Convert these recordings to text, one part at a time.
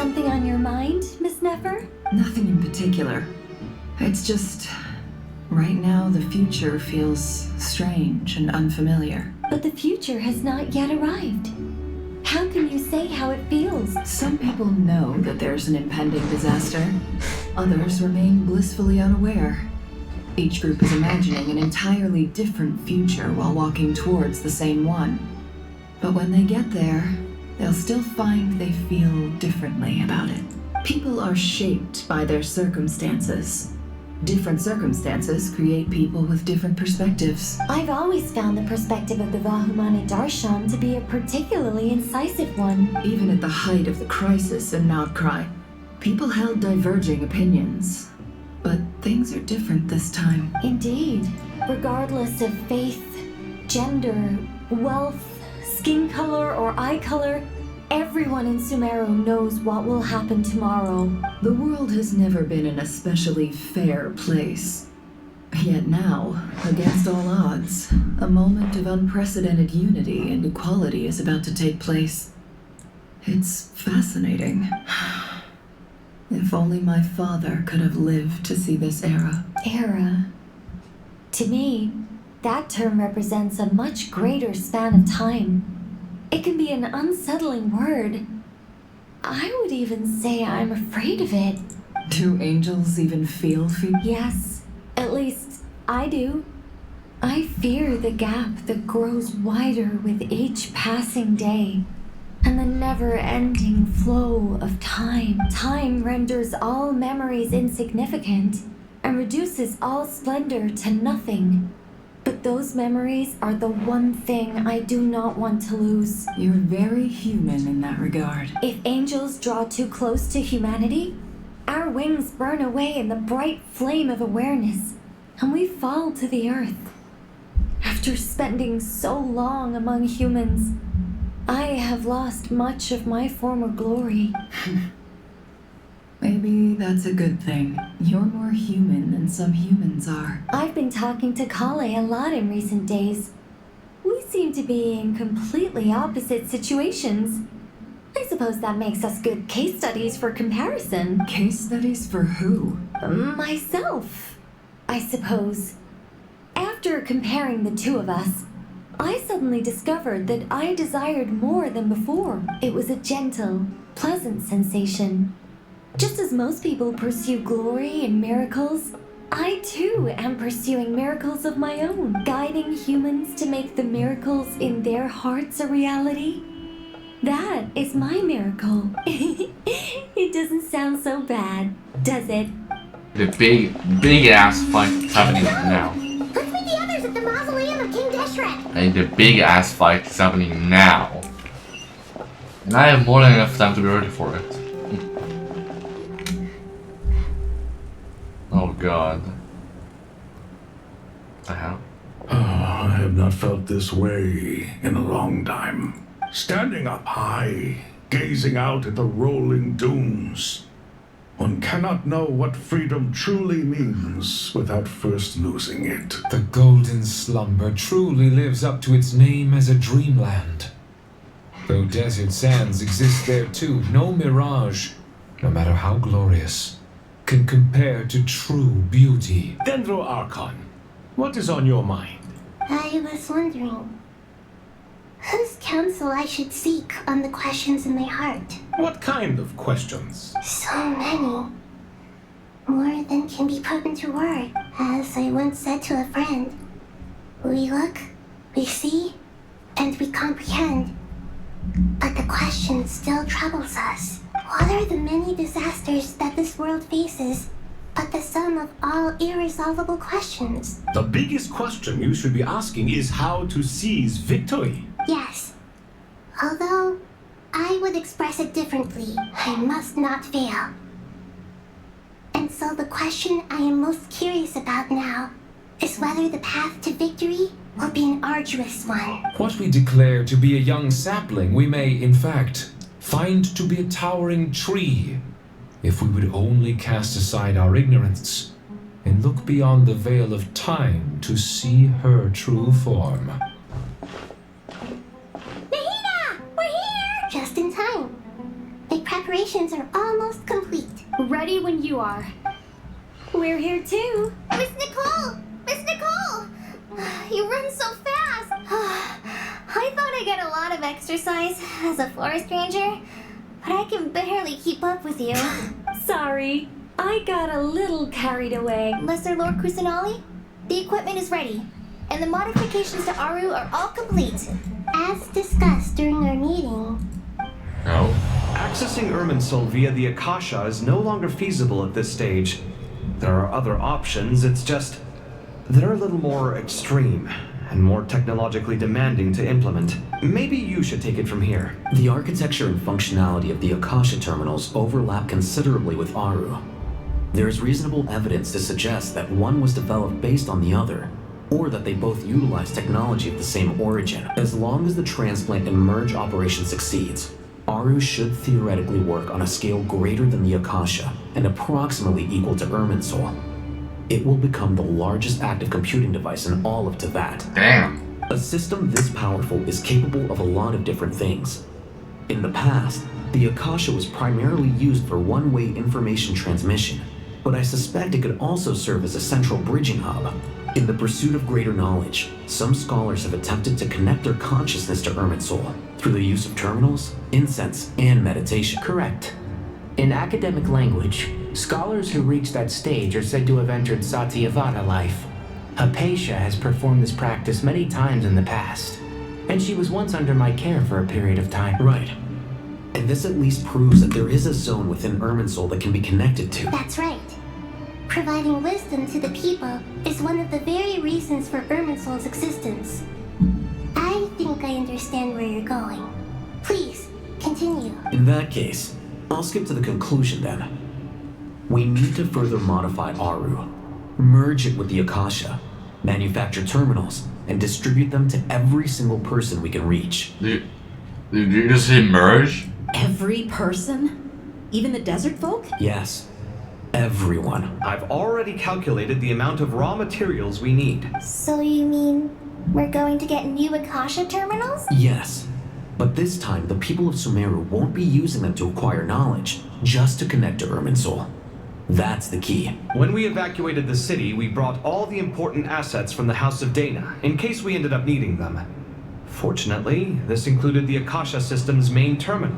Something on your mind, Miss Nefer? Nothing in particular. It's just... right now, the future feels strange and unfamiliar. But the future has not yet arrived. How can you say how it feels? Some people know that there's an impending disaster. Others remain blissfully unaware. Each group is imagining an entirely different future while walking towards the same one. But when they get there, they'll still find they feel differently about it. People are shaped by their circumstances. Different circumstances create people with different perspectives. I've always found the perspective of the Vahuman and Archon to be a particularly incisive one. Even at the height of the crisis in Krai, people held diverging opinions. But things are different this time. Indeed. Regardless of faith, gender, wealth, skin color, or eye color, everyone in Sumeru knows what will happen tomorrow. The world has never been an especially fair place. Yet now, against all odds, a moment of unprecedented unity and equality is about to take place. It's fascinating. If only my father could have lived to see this era. Era? To me, that term represents a much greater span of time. It can be an unsettling word. I would even say I'm afraid of it. Do angels even feel fear? Yes, at least I do. I fear the gap that grows wider with each passing day, and the never-ending flow of time. Time renders all memories insignificant and reduces all splendor to nothing. But those memories are the one thing I do not want to lose. You're very human in that regard. If angels draw too close to humanity, our wings burn away in the bright flame of awareness, and we fall to the earth. After spending so long among humans, I have lost much of my former glory. Maybe that's a good thing. You're more human than some humans are. I've been talking to Kale a lot in recent days. We seem to be in completely opposite situations. I suppose that makes us good case studies for comparison. Case studies for who? Myself, I suppose. After comparing the two of us, I suddenly discovered that I desired more than before. It was a gentle, pleasant sensation. Just as most people pursue glory and miracles, I too am pursuing miracles of my own, guiding humans to make the miracles in their hearts a reality. That is my miracle. It doesn't sound so bad, does it? The big ass fight is happening now. Let's meet the others at the mausoleum of King Deshret. And the big ass fight is happening now. And I have more than enough time to be ready for it. Oh god. I have. I have not felt this way in a long time. Standing up high, gazing out at the rolling dunes. One cannot know what freedom truly means without first losing it. The golden slumber truly lives up to its name as a dreamland. Though desert sands exist there too, no mirage, no matter how glorious, can compare to true beauty. Dendro Archon, what is on your mind? I was wondering whose counsel I should seek on the questions in my heart. What kind of questions? So many. More than can be put into words. As I once said to a friend, we look, we see, and we comprehend. But the question still troubles us. What are the many disasters that this world faces, but the sum of all irresolvable questions? The biggest question you should be asking is how to seize victory. Yes. Although, I would express it differently. I must not fail. And so the question I am most curious about now is whether the path to victory will be an arduous one. What we declare to be a young sapling, we may, in fact, find to be a towering tree, if we would only cast aside our ignorance and look beyond the veil of time to see her true form. Nahida! We're here! Just in time. Make preparations functions are almost complete. Ready when you are. We're here too. Miss Nicole! Miss Nicole! You run so fast! I thought I get a lot of exercise as a forest ranger, but I can barely keep up with you. Sorry, I got a little carried away. Lesser Lord Kusanali, the equipment is ready, and the modifications to Aru are all complete. As discussed during our meeting, No. Accessing Irminsul via the Akasha is no longer feasible at this stage. There are other options, it's just they're a little more extreme and more technologically demanding to implement. Maybe you should take it from here. The architecture and functionality of the Akasha terminals overlap considerably with Aru. There is reasonable evidence to suggest that one was developed based on the other, or that they both utilize technology of the same origin. As long as the transplant and merge operation succeeds, Aru should theoretically work on a scale greater than the Akasha and approximately equal to Irminsul. It will become the largest active computing device in all of Teyvat. Damn. A system this powerful is capable of a lot of different things. In the past, the Akasha was primarily used for one-way information transmission, but I suspect it could also serve as a central bridging hub. In the pursuit of greater knowledge, some scholars have attempted to connect their consciousness to Irminsul through the use of terminals, incense, and meditation. Correct. In academic language, scholars who reach that stage are said to have entered Satyavada life. Hypatia has performed this practice many times in the past, and she was once under my care for a period of time. Right. And this at least proves that there is a zone within Irminsul that can be connected to. that's right. Providing wisdom to the people is one of the very reasons for Irminsul's existence. I think I understand where you're going. Please, continue. In that case, I'll skip to the conclusion then. We need to further modify Aru, merge it with the Akasha, manufacture terminals, and distribute them to every single person we can reach. Did you just say merge? Every person? Even the desert folk? Yes, everyone. I've already calculated the amount of raw materials we need. So you mean we're going to get new Akasha terminals? Yes, but this time the people of Sumeru won't be using them to acquire knowledge, just to connect to Irminsul. That's the key. When we evacuated the city, we brought all the important assets from the House of Dana, in case we ended up needing them. Fortunately, this included the Akasha system's main terminal.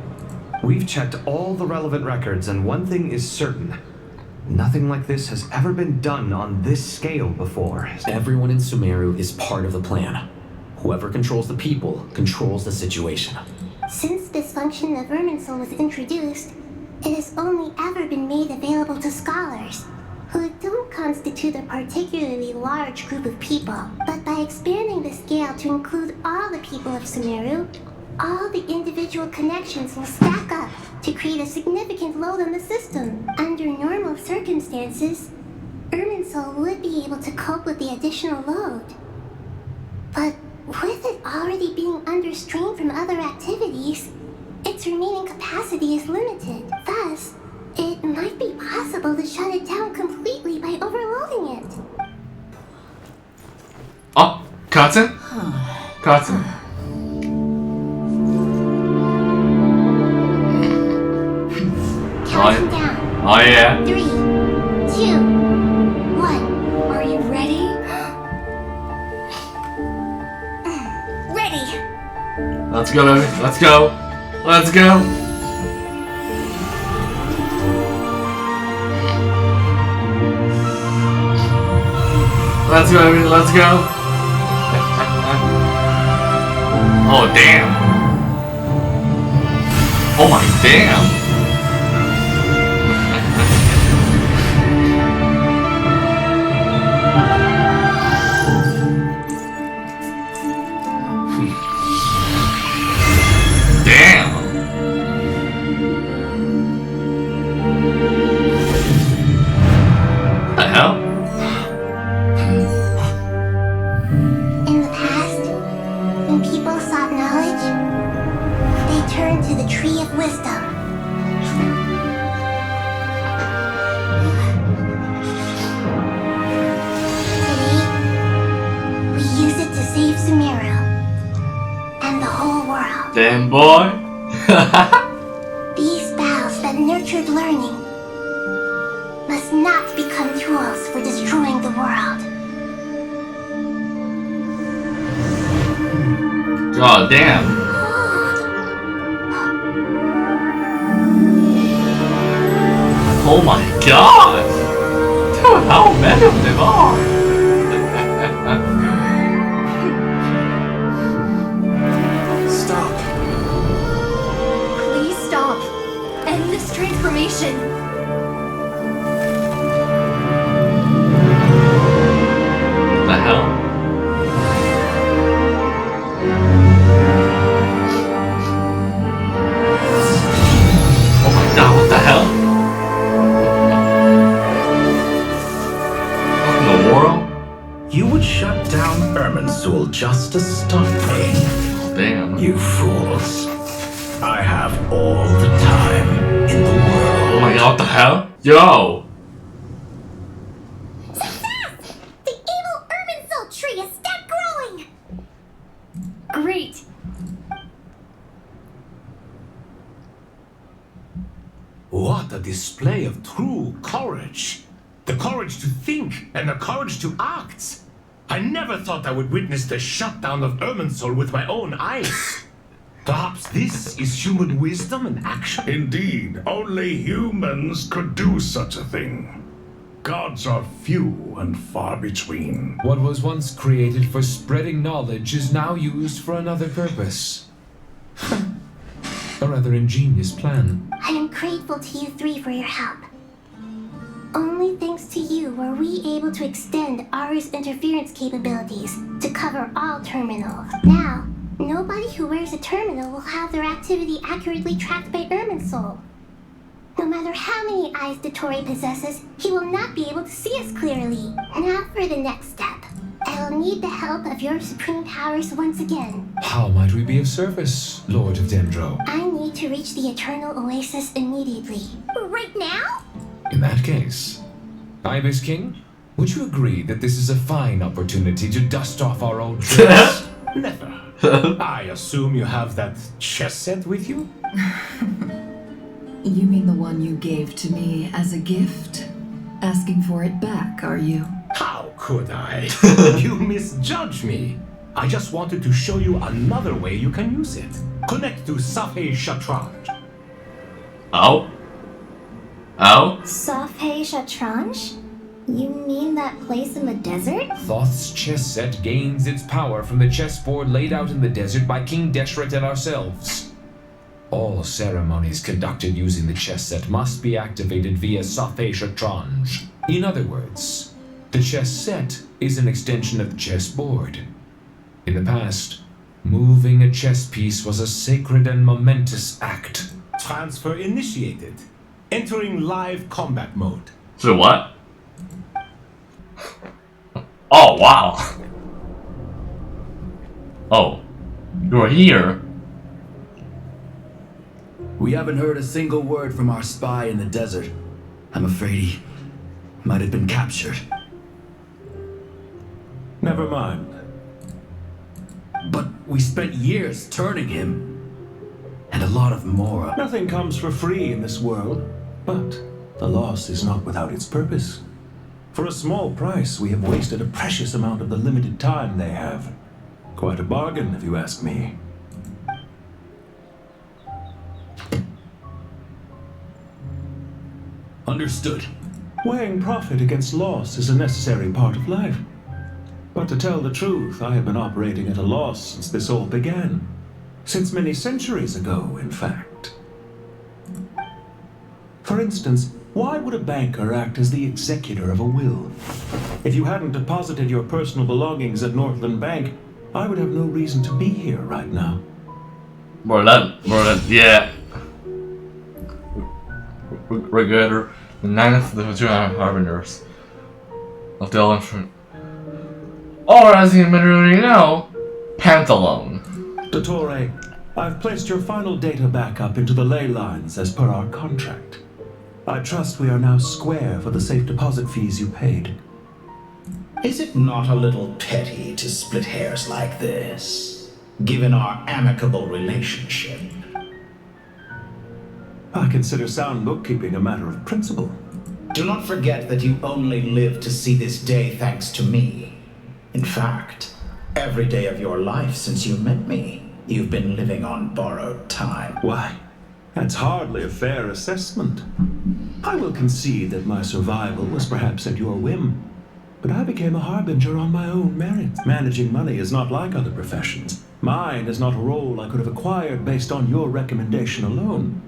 We've checked all the relevant records, and one thing is certain. Nothing like this has ever been done on this scale before. Everyone in Sumeru is part of the plan. Whoever controls the people controls the situation. Since this function of Irminsul was introduced, it has only ever been made available to scholars, who don't constitute a particularly large group of people. But by expanding the scale to include all the people of Sumeru, all the individual connections will stack up to create a significant load on the system. Under normal circumstances, Irminsul would be able to cope with the additional load. But with it already being under strain from other activities, its remaining capacity is limited. Thus, it might be possible to shut it down completely by overloading it. Oh, cutscene? Cutscene. Counting down. Oh yeah. 3, 2, 1. Are you ready? Ready. Let's go, baby. Let's go. Let's go. Let's go, baby. Let's go. Oh, damn. Oh my damn. In the past, when people sought knowledge, they turned to the Tree of Wisdom. Today, we use it to save Sumeru and the whole world. Damn boy. These boughs that that nurtured learning must not become tools for destroying the world. God damn. Oh my god! Dude, how many of them are? Stop. Please stop. End this transformation. What the hell? Oh my god, what the hell? What in the world? You would shut down Irminsul just to stop me. Damn. You fools. I have all the time in the world. Oh my god, what the hell? Yo! The evil Irminsul tree is still growing! Great. What a display of true courage. The courage to think and the courage to act. I never thought I would witness the shutdown of Irminsul with my own eyes. Perhaps this is human wisdom in action? Indeed, only humans could do such a thing. Gods are few and far between. What was once created for spreading knowledge is now used for another purpose. A rather ingenious plan. I am grateful to you three for your help. Only thanks to you were we able to extend Aru's interference capabilities to cover all terminals. Now, nobody who wears a terminal will have their activity accurately tracked by Irminsul. No matter how many eyes Dottore possesses, he will not be able to see us clearly. Now for the next step. I will need the help of your supreme powers once again. How might we be of service, Lord of Dendro? I need to reach the Eternal Oasis immediately. Right now? In that case, Ibis King, would you agree that this is a fine opportunity to dust off our old tricks? Never. I assume you have that chess set with you? You mean the one you gave to me as a gift? Asking for it back, are you? How could I? You misjudge me. I just wanted to show you another way you can use it. Connect to Safei Shatranj. Oh? Oh? Safei Shatranj? You mean that place in the desert? Thoth's chess set gains its power from the chessboard laid out in the desert by King Deshret and ourselves. All ceremonies conducted using the chess set must be activated via Safei Shatranj. In other words, the chess set is an extension of the chessboard. In the past, moving a chess piece was a sacred and momentous act. Transfer initiated. Entering live combat mode. So what? Oh, wow. Oh, you're here. We haven't heard a single word from our spy in the desert. I'm afraid he might have been captured. Never mind. But we spent years turning him. And a lot of more. Nothing comes for free in this world, but the loss is not without its purpose. For a small price, we have wasted a precious amount of the limited time they have. Quite a bargain, if you ask me. Understood. Weighing profit against loss is a necessary part of life. But to tell the truth, I have been operating at a loss since this all began. Since many centuries ago, in fact. For instance, why would a banker act as the executor of a will? If you hadn't deposited your personal belongings at Northland Bank, I would have no reason to be here right now. More than, yeah. Regulator, the ninth of the two harbingers of the elephant. Or as you may already know, Pantalone. Dottore, I've placed your final data backup into the ley lines as per our contract. I trust we are now square for the safe deposit fees you paid. Is it not a little petty to split hairs like this, given our amicable relationship? I consider sound bookkeeping a matter of principle. Do not forget that you only live to see this day thanks to me. In fact, every day of your life since you met me, you've been living on borrowed time. Why, that's hardly a fair assessment. I will concede that my survival was perhaps at your whim, but I became a harbinger on my own merit. Managing money is not like other professions. Mine is not a role I could have acquired based on your recommendation alone,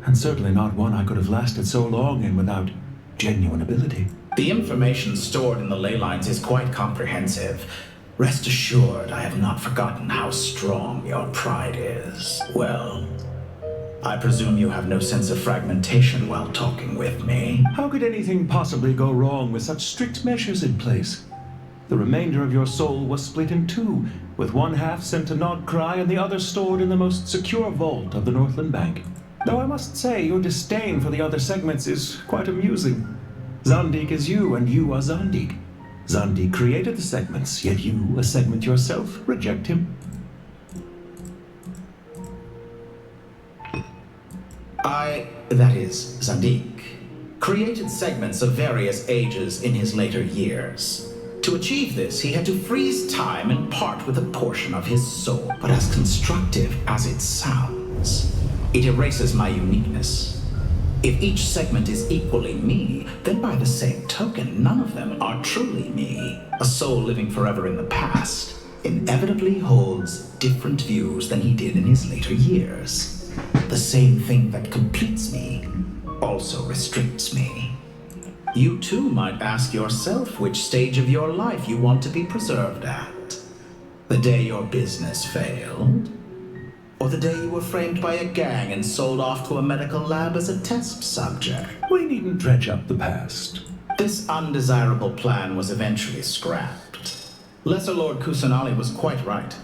and certainly not one I could have lasted so long in without genuine ability. The information stored in the ley lines is quite comprehensive. Rest assured, I have not forgotten how strong your pride is. Well, I presume you have no sense of fragmentation while talking with me. How could anything possibly go wrong with such strict measures in place? The remainder of your soul was split in two, with one half sent to Nod Krai and the other stored in the most secure vault of the Northland Bank. Though I must say, your disdain for the other segments is quite amusing. Zandik is you, and you are Zandik. Zandik created the segments, yet you, a segment yourself, reject him. That is, Zandik, created segments of various ages in his later years. To achieve this, he had to freeze time and part with a portion of his soul. But as constructive as it sounds, it erases my uniqueness. If each segment is equally me, then by the same token, none of them are truly me. A soul living forever in the past inevitably holds different views than he did in his later years. The same thing that completes me also restricts me. You too might ask yourself which stage of your life you want to be preserved at. The day your business failed? Or the day you were framed by a gang and sold off to a medical lab as a test subject? We needn't dredge up the past. This undesirable plan was eventually scrapped. Lesser Lord Kusanali was quite right.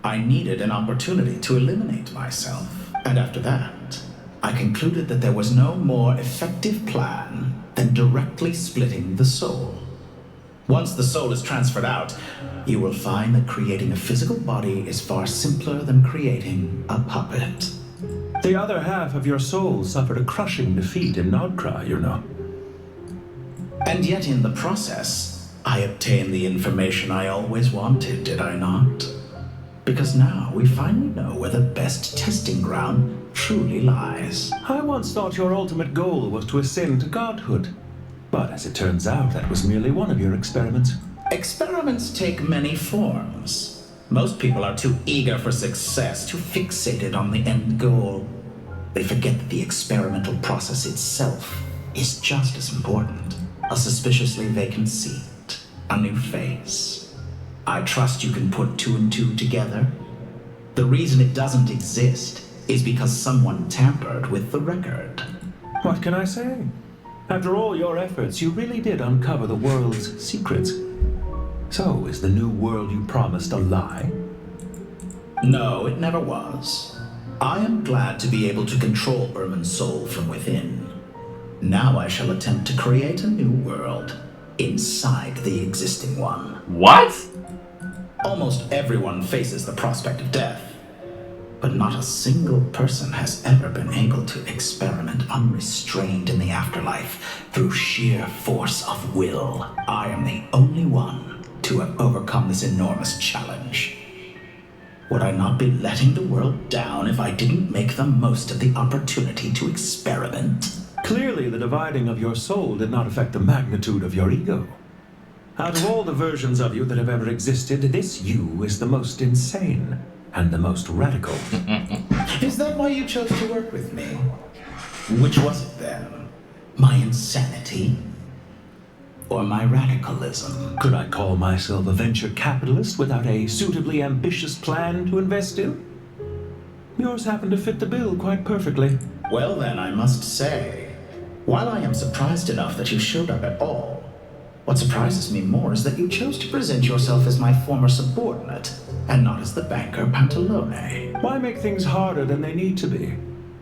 I needed an opportunity to eliminate myself. And after that, I concluded that there was no more effective plan than directly splitting the soul. Once the soul is transferred out, you will find that creating a physical body is far simpler than creating a puppet. The other half of your soul suffered a crushing defeat in Nod Krai, you know. And yet in the process, I obtained the information I always wanted, did I not? Because now we finally know where the best testing ground truly lies. I once thought your ultimate goal was to ascend to godhood. But as it turns out, that was merely one of your experiments. Experiments take many forms. Most people are too eager for success, too fixated on the end goal. They forget that the experimental process itself is just as important. A suspiciously vacant seat, a new face. I trust you can put two and two together. The reason it doesn't exist is because someone tampered with the record. What can I say? After all your efforts, you really did uncover the world's secrets. So, is the new world you promised a lie? No, it never was. I am glad to be able to control Irmin's soul from within. Now I shall attempt to create a new world inside the existing one. What? Almost everyone faces the prospect of death. But not a single person has ever been able to experiment unrestrained in the afterlife through sheer force of will. I am the only one to have overcome this enormous challenge. Would I not be letting the world down if I didn't make the most of the opportunity to experiment? Clearly, the dividing of your soul did not affect the magnitude of your ego. Out of all the versions of you that have ever existed, this you is the most insane and the most radical. Is that why you chose to work with me? Which was it then? My insanity? Or my radicalism? Could I call myself a venture capitalist without a suitably ambitious plan to invest in? Yours happened to fit the bill quite perfectly. Well then, I must say, while I am surprised enough that you showed up at all, what surprises me more is that you chose to present yourself as my former subordinate, and not as the banker Pantalone. Why make things harder than they need to be?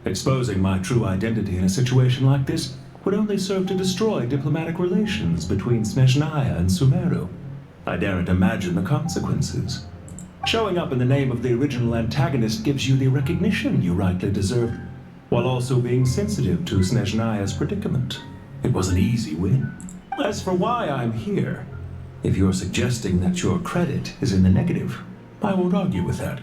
Exposing my true identity in a situation like this would only serve to destroy diplomatic relations between Snezhnaya and Sumeru. I daren't imagine the consequences. Showing up in the name of the original antagonist gives you the recognition you rightly deserve, while also being sensitive to Snezhnaya's predicament. It was an easy win. As for why I'm here, if you're suggesting that your credit is in the negative, I won't argue with that.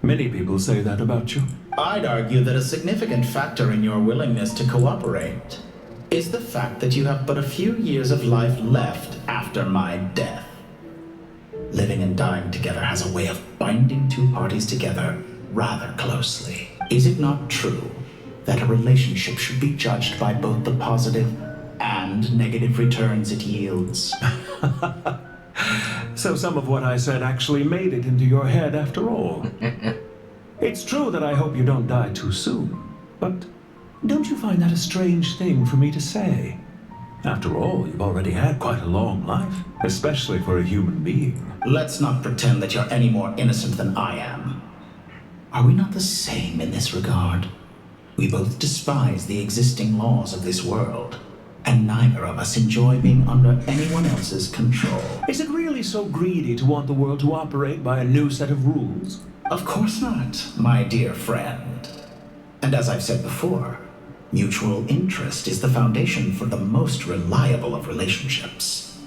Many people say that about you. I'd argue that a significant factor in your willingness to cooperate is the fact that you have but a few years of life left after my death. Living and dying together has a way of binding two parties together rather closely. Is it not true that a relationship should be judged by both the positive and negative returns it yields? So some of what I said actually made it into your head after all. It's true that I hope you don't die too soon, but don't you find that a strange thing for me to say? After all, you've already had quite a long life, especially for a human being. Let's not pretend that you're any more innocent than I am. Are we not the same in this regard? We both despise the existing laws of this world, and neither of us enjoy being under anyone else's control. Is it really so greedy to want the world to operate by a new set of rules? Of course not, my dear friend. And as I've said before, mutual interest is the foundation for the most reliable of relationships.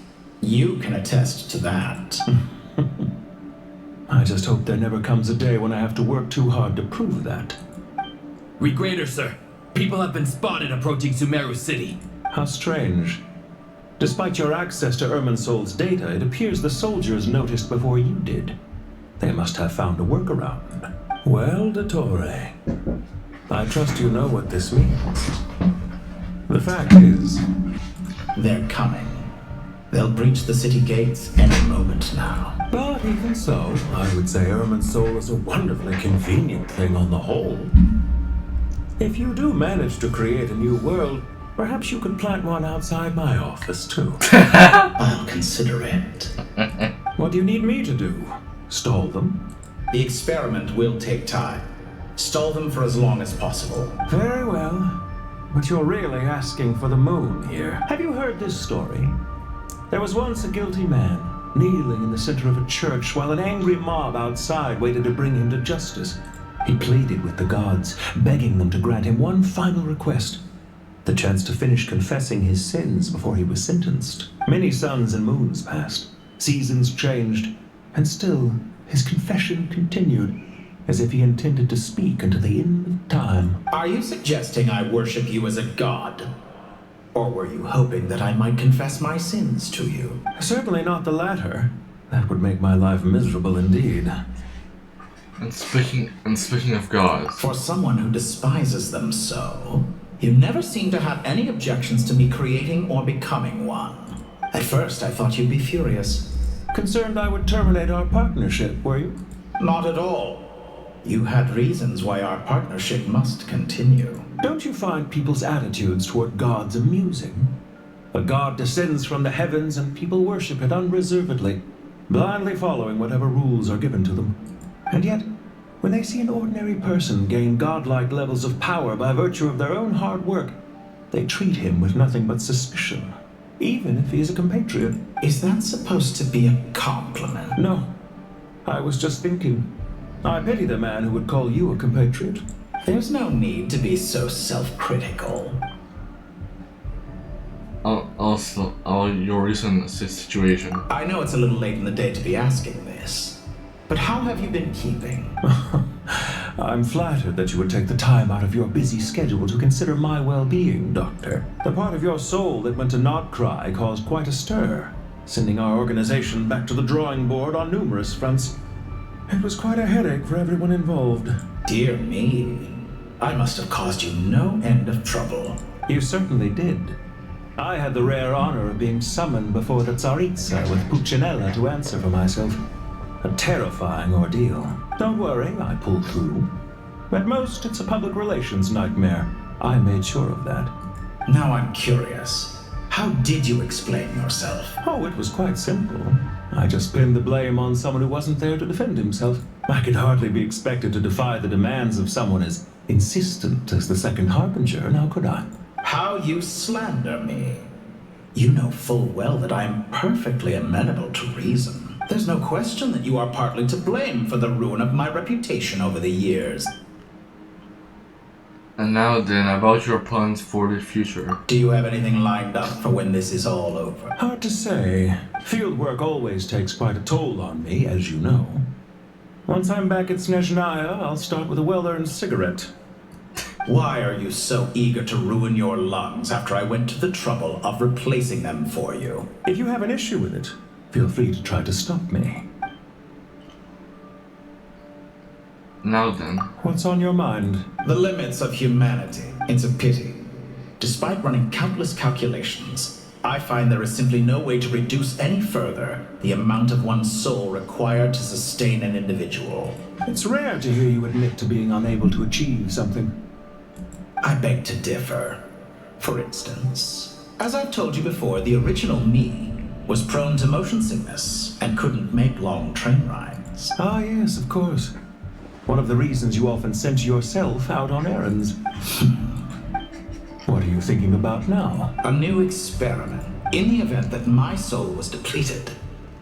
You can attest to that. I just hope there never comes a day when I have to work too hard to prove that. Regrader, sir. People have been spotted approaching Sumeru City. How strange. Despite your access to Irminsol's data, it appears the soldiers noticed before you did. They must have found a workaround. Well, Dottore, I trust you know what this means. The fact is, they're coming. They'll breach the city gates any moment now. But even so, I would say Irminsol is a wonderfully convenient thing on the whole. If you do manage to create a new world, perhaps you could plant one outside my office, too. I'll consider it. What do you need me to do? Stall them? The experiment will take time. Stall them for as long as possible. Very well. But you're really asking for the moon here. Have you heard this story? There was once a guilty man, kneeling in the center of a church while an angry mob outside waited to bring him to justice. He pleaded with the gods, begging them to grant him one final request: the chance to finish confessing his sins before he was sentenced. Many suns and moons passed, seasons changed, and still his confession continued, as if he intended to speak until the end of time. Are you suggesting I worship you as a god? Or were you hoping that I might confess my sins to you? Certainly not the latter. That would make my life miserable indeed. And speaking of gods, for someone who despises them so, you never seem to have any objections to me creating or becoming one. At first, I thought you'd be furious. Concerned I would terminate our partnership, were you? Not at all. You had reasons why our partnership must continue. Don't you find people's attitudes toward gods amusing? A god descends from the heavens and people worship it unreservedly, blindly following whatever rules are given to them. And yet, when they see an ordinary person gain godlike levels of power by virtue of their own hard work, they treat him with nothing but suspicion, even if he is a compatriot. Is that supposed to be a compliment? No. I was just thinking. I pity the man who would call you a compatriot. There's no need to be so self-critical. Also, your recent situation. I know it's a little late in the day to be asking this, but how have you been keeping? I'm flattered that you would take the time out of your busy schedule to consider my well-being, Doctor. The part of your soul that went to Nodkrai caused quite a stir, sending our organization back to the drawing board on numerous fronts. It was quite a headache for everyone involved. Dear me. I must have caused you no end of trouble. You certainly did. I had the rare honor of being summoned before the Tsaritsa with Puccinella to answer for myself. A terrifying ordeal. Don't worry, I pulled through. At most, it's a public relations nightmare. I made sure of that. Now I'm curious. How did you explain yourself? Oh, it was quite simple. I just pinned the blame on someone who wasn't there to defend himself. I could hardly be expected to defy the demands of someone as insistent as the second harbinger, now could I? How you slander me. You know full well that I am perfectly amenable to reason. There's no question that you are partly to blame for the ruin of my reputation over the years. And now then, about your plans for the future. Do you have anything lined up for when this is all over? Hard to say. Field work always takes quite a toll on me, as you know. Once I'm back at Snezhnaya, I'll start with a well-earned cigarette. Why are you so eager to ruin your lungs after I went to the trouble of replacing them for you? If you have an issue with it, feel free to try to stop me. Now then. What's on your mind? The limits of humanity. It's a pity. Despite running countless calculations, I find there is simply no way to reduce any further the amount of one's soul required to sustain an individual. It's rare to hear you admit to being unable to achieve something. I beg to differ. For instance, as I've told you before, the original me was prone to motion sickness and couldn't make long train rides. Ah, yes, of course. One of the reasons you often sent yourself out on errands. What are you thinking about now? A new experiment. In the event that my soul was depleted,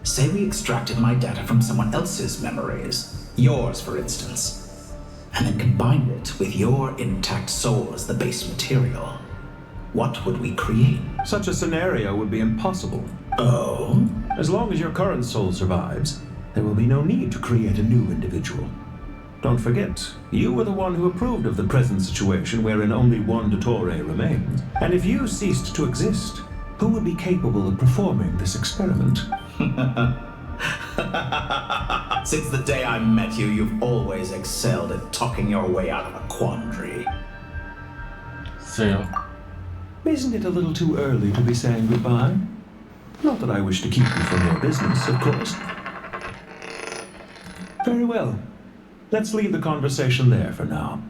say we extracted my data from someone else's memories, yours for instance, and then combined it with your intact soul as the base material. What would we create? Such a scenario would be impossible. Oh? As long as your current soul survives, there will be no need to create a new individual. Don't forget, you were the one who approved of the present situation wherein only one Dottore remains. And if you ceased to exist, who would be capable of performing this experiment? Since the day I met you, you've always excelled at talking your way out of a quandary. So, Isn't it a little too early to be saying goodbye? Not that I wish to keep you from your business, of course. Very well. Let's leave the conversation there for now.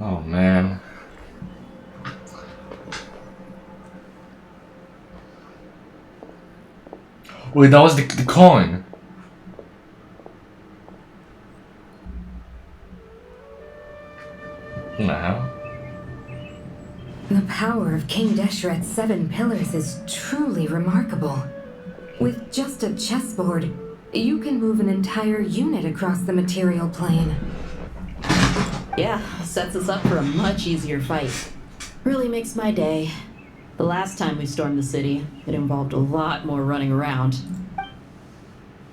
oh man. Wait, that was the coin. Now. The power of King Deshret's 7 pillars is truly remarkable. With just a chessboard, you can move an entire unit across the material plane. Yeah, sets us up for a much easier fight. Really makes my day. The last time we stormed the city, it involved a lot more running around.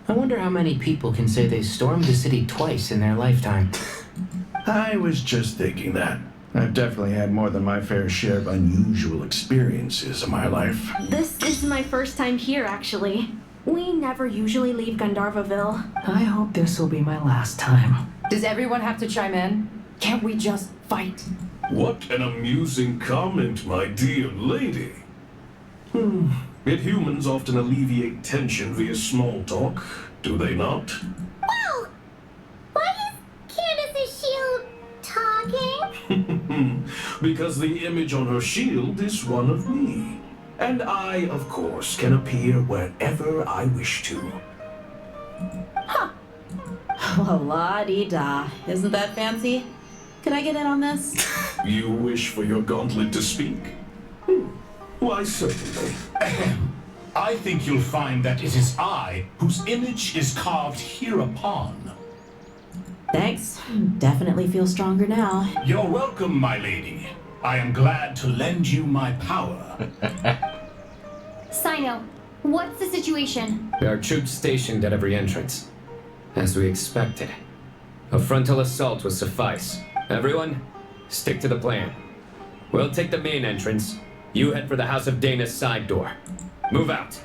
I wonder how many people can say they stormed the city twice in their lifetime. I was just thinking that. I've definitely had more than my fair share of unusual experiences in my life. This is my first time here, actually. We never usually leave Gandharvaville. I hope this will be my last time. Does everyone have to chime in? Can't we just fight? What an amusing comment, my dear lady. Yet humans often alleviate tension via small talk, do they not? Well, why is Candace's shield talking? Because the image on her shield is one of me. And I, of course, can appear wherever I wish to. Huh. Well, la-dee-da. Isn't that fancy? Can I get in on this? You wish for your gauntlet to speak? Why, certainly. I think you'll find that it is I whose image is carved hereupon. Thanks. Definitely feel stronger now. You're welcome, my lady. I am glad to lend you my power. Sino, what's the situation? There are troops stationed at every entrance. As we expected. A frontal assault will suffice. Everyone, stick to the plan. We'll take the main entrance. You head for the House of Dana's side door. Move out.